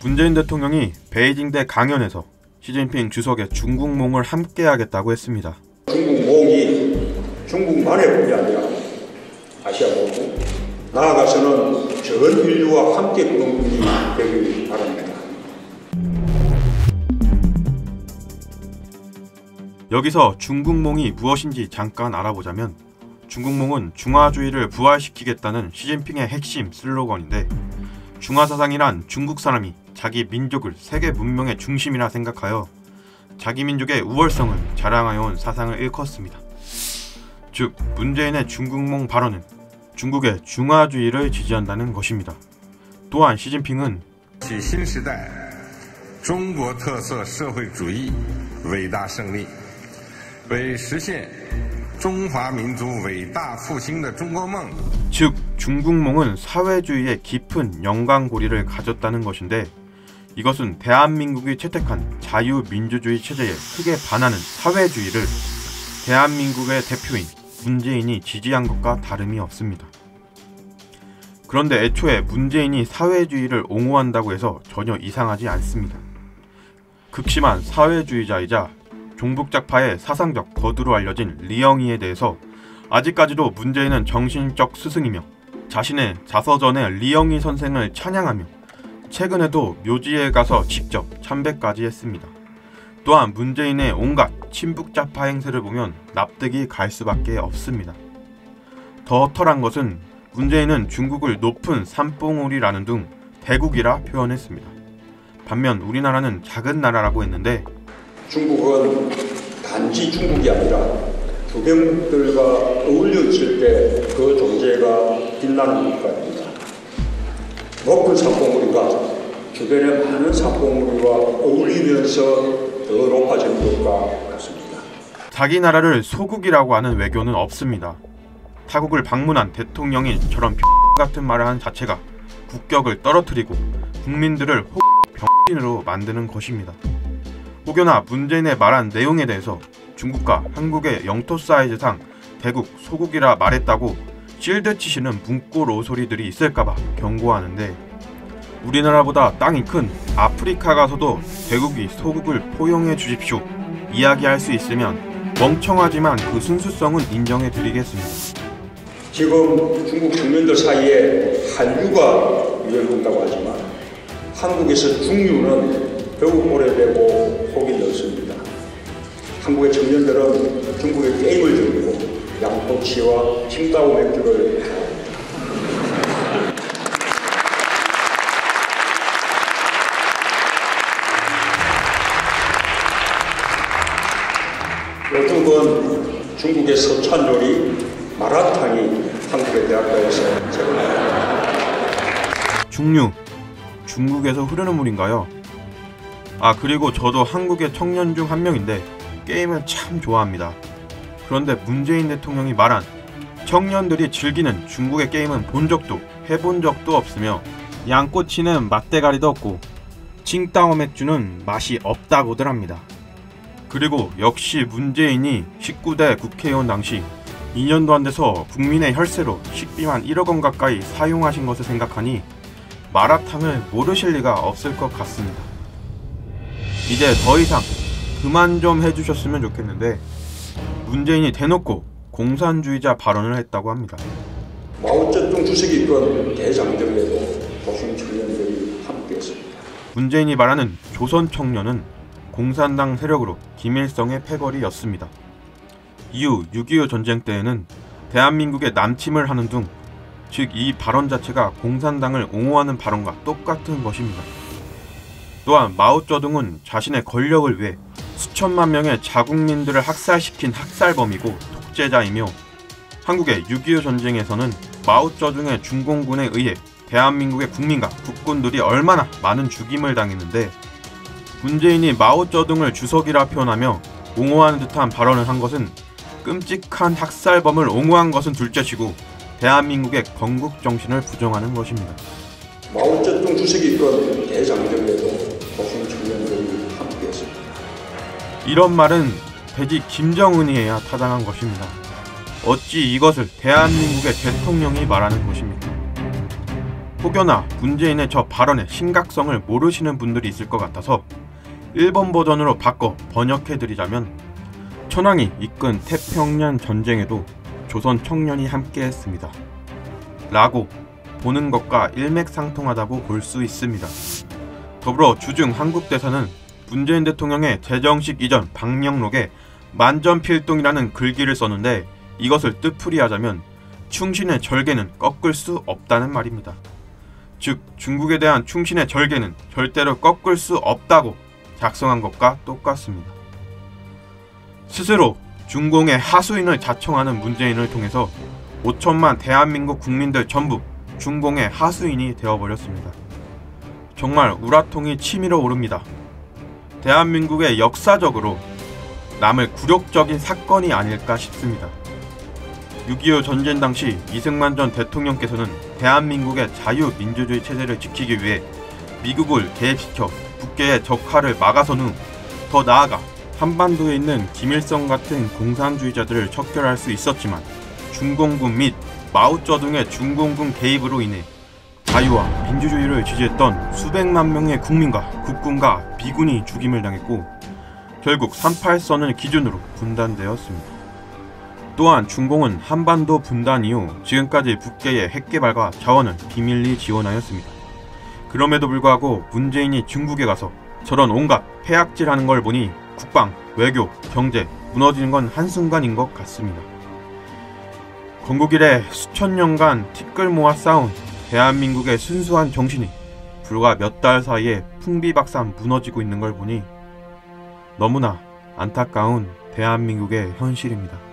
문재인 대통령이 베이징대 강연에서 시진핑 주석의 중국몽을 함께하겠다고 했습니다. 중국몽이 중국만의 뿐이 아니라 아시아몽, 나아가서는 전 인류와 함께 그런 분이 되길 바랍니다. 여기서 중국몽이 무엇인지 잠깐 알아보자면, 중국몽은 중화주의를 부활시키겠다는 시진핑의 핵심 슬로건인데, 중화사상이란 중국 사람이 자기 민족을 세계 문명의 중심이라 생각하여 자기 민족의 우월성을 자랑하여온 사상을 일컫습니다. 즉, 문재인의 중국몽 발언은 중국의 중화주의를 지지한다는 것입니다. 또한 시진핑은 신시대中国特色社会主义伟大胜利为实现中华民族伟大复兴的中国梦 즉, 중국몽은 사회주의의 깊은 영광고리를 가졌다는 것인데, 이것은 대한민국이 채택한 자유민주주의 체제에 크게 반하는 사회주의를 대한민국의 대표인 문재인이 지지한 것과 다름이 없습니다. 그런데 애초에 문재인이 사회주의를 옹호한다고 해서 전혀 이상하지 않습니다. 극심한 사회주의자이자 종북작파의 사상적 거두로 알려진 리영희에 대해서 아직까지도 문재인은 정신적 스승이며 자신의 자서전에 리영희 선생을 찬양하며 최근에도 묘지에 가서 직접 참배까지 했습니다. 또한 문재인의 온갖 친북좌파 행세를 보면 납득이 갈 수밖에 없습니다. 더 허탈한 것은 문재인은 중국을 높은 산봉우리라는 등 대국이라 표현했습니다. 반면 우리나라는 작은 나라라고 했는데, 중국은 단지 중국이 아니라 교경들과 어울려질 때 그 존재가 빛나는 국가입니다. 높은 산봉우리가 주변의 많은 산봉우리와 어울리면서 더 높아지는 것과 같습니다. 자기 나라를 소국이라고 하는 외교는 없습니다. 타국을 방문한 대통령이 저런 같은 말을 하는 자체가 국격을 떨어뜨리고 국민들을 병신으로 만드는 것입니다. 혹여나 문재인의 말한 내용에 대해서 중국과 한국의 영토 사이즈상 대국, 소국이라 말했다고 실드치시는 문구로 소리들이 있을까봐 경고하는데, 우리나라보다 땅이 큰 아프리카 가서도 대국이 소국을 포용해 주십시오 이야기할 수 있으면 멍청하지만 그 순수성은 인정해드리겠습니다. 지금 중국 국민들 사이에 한류가 유행한다고 하지만 한국에서 중류는 더욱 오래되고 폭이 넓습니다. 한국의 청년들은 중국의 게임을 즐기고 양꼬치와 칭따오 맥주를 어떤 건 중국의 서찬 요리 마라탕이 한국의 대학가에서 제공합니다. 중류, 중국에서 흐르는 물인가요? 아, 그리고 저도 한국의 청년 중 한 명인데 게임을 참 좋아합니다. 그런데 문재인 대통령이 말한 청년들이 즐기는 중국의 게임은 본 적도 해본 적도 없으며, 양꼬치는 맛대가리도 없고 칭따오 맥주는 맛이 없다고들 합니다. 그리고 역시 문재인이 19대 국회의원 당시 2년도 안 돼서 국민의 혈세로 식비만 1억 원 가까이 사용하신 것을 생각하니 마라탕을 모르실 리가 없을 것 같습니다. 이제 더 이상 그만 좀 해주셨으면 좋겠는데, 문재인이 대놓고 공산주의자 발언을 했다고 합니다. 마오쩌둥 주석이 이끈 대장정에도 조선 청년들이 함께했습니다. 문재인이 말하는 조선 청년은 공산당 세력으로 김일성의 패거리였습니다. 이후 6.25 전쟁 때에는 대한민국의 남침을 하는 등, 즉 이 발언 자체가 공산당을 옹호하는 발언과 똑같은 것입니다. 또한 마오쩌둥은 자신의 권력을 위해 수천만 명의 자국민들을 학살시킨 학살범이고 독재자이며, 한국의 6.25 전쟁에서는 마오쩌둥의 중공군에 의해 대한민국의 국민과 국군들이 얼마나 많은 죽임을 당했는데, 문재인이 마오쩌둥을 주석이라 표현하며 옹호하는 듯한 발언을 한 것은 끔찍한 학살범을 옹호한 것은 둘째치고 대한민국의 건국정신을 부정하는 것입니다. 마오쩌둥 주석이 이끈 대장정에도 조선 청년들이 함께했습니다. 이런 말은 대지 김정은이 해야 타당한 것입니다. 어찌 이것을 대한민국의 대통령이 말하는 것입니까? 혹여나 문재인의 저 발언의 심각성을 모르시는 분들이 있을 것 같아서 일본 버전으로 바꿔 번역해드리자면, 천황이 이끈 태평양 전쟁에도 조선 청년이 함께했습니다 라고 보는 것과 일맥상통하다고 볼 수 있습니다. 더불어 주중 한국대사는 문재인 대통령의 제정식 이전 방명록에 만전필동이라는 글귀를 썼는데, 이것을 뜻풀이하자면 충신의 절개는 꺾을 수 없다는 말입니다. 즉 중국에 대한 충신의 절개는 절대로 꺾을 수 없다고 작성한 것과 똑같습니다. 스스로 중공의 하수인을 자청하는 문재인을 통해서 5천만 대한민국 국민들 전부 중공의 하수인이 되어버렸습니다. 정말 우라통이 치밀어 오릅니다. 대한민국의 역사적으로 남을 굴욕적인 사건이 아닐까 싶습니다. 6.25 전쟁 당시 이승만 전 대통령께서는 대한민국의 자유민주주의 체제를 지키기 위해 미국을 개입시켜 북괴의 적화를 막아선 후 더 나아가 한반도에 있는 김일성 같은 공산주의자들을 척결할 수 있었지만, 중공군 및 마오쩌둥의 중공군 개입으로 인해 자유와 민주주의를 지지했던 수백만 명의 국민과 국군과 비군이 죽임을 당했고, 결국 38선을 기준으로 분단되었습니다. 또한 중공은 한반도 분단 이후 지금까지 북괴의 핵개발과 자원을 비밀리 지원하였습니다. 그럼에도 불구하고 문재인이 중국에 가서 저런 온갖 폐악질하는 걸 보니 국방, 외교, 경제 무너지는 건 한순간인 것 같습니다. 건국 이래 수천 년간 티끌 모아 쌓은 대한민국의 순수한 정신이 불과 몇 달 사이에 풍비박산 무너지고 있는 걸 보니 너무나 안타까운 대한민국의 현실입니다.